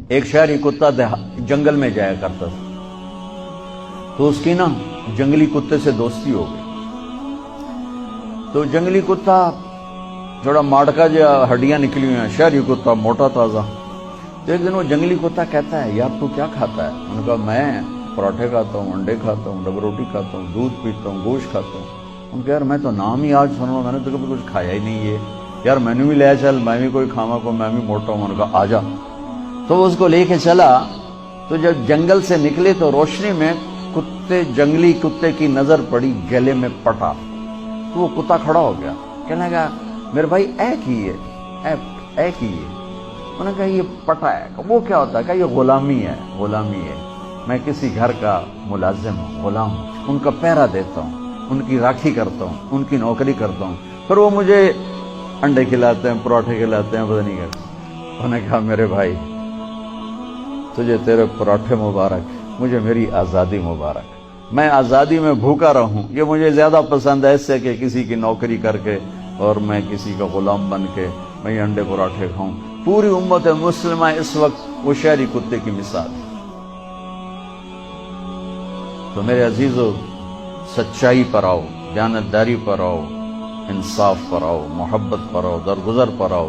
ایک شہری کتا جنگل میں جایا کرتا تھا، تو اس کی نا جنگلی کتے سے دوستی ہو گئی۔ تو جنگلی کتا تھوڑا ماڑکا جا ہڈیاں نکلی ہوئی ہیں، شہری کتا موٹا تازہ۔ تو ایک دن وہ جنگلی کتا کہتا ہے، یار تو کیا کھاتا ہے؟ انہوں نے کہا میں پراٹھے کھاتا ہوں، انڈے کھاتا ہوں، ڈبل روٹی کھاتا ہوں، دودھ پیتا ہوں، گوشت کھاتا ہوں۔ ان کہ یار میں تو نام ہی آج سنوں، میں نے تو کبھی کچھ کھایا ہی نہیں ہے یار، میں نے بھی لے چل، میں بھی کوئی کھاوا کو، میں بھی موٹا ہوں۔ انہوں نے کہا آجا۔ تو وہ اس کو لے کے چلا، تو جب جنگل سے نکلے تو روشنی میں جنگلی کتے کی نظر پڑی گلے میں پٹا، تو وہ کتا کھڑا ہو گیا، کہنے لگا میرے بھائی اے کی ہے، اے کی ہے۔ انہوں نے کہا یہ پٹا ہے۔ وہ کیا ہوتا ہے؟ کہ یہ غلامی ہے، غلامی ہے، میں کسی گھر کا ملازم ہوں، غلام ہوں، ان کا پہرا دیتا ہوں، ان کی راکھی کرتا ہوں، ان کی نوکری کرتا ہوں، پھر وہ مجھے انڈے کھلاتے ہیں، پراٹھے کھلاتے ہیں، پتہ نہیں کرتے۔ انہوں نے کہا میرے بھائی تجھے تیرے پراٹھے مبارک، مجھے میری آزادی مبارک، میں آزادی میں بھوکا رہوں، یہ مجھے زیادہ پسند ہے اس سے کہ کسی کی نوکری کر کے اور میں کسی کا غلام بن کے میں یہ انڈے پراٹھے کھاؤں۔ پوری امت مسلمہ اس وقت وہ شہری کتے کی مثال ہے۔ تو میرے عزیزو، سچائی پر آؤ، دیانتداری پر آؤ، انصاف پر آؤ، محبت پر آؤ، درگزر پر آؤ۔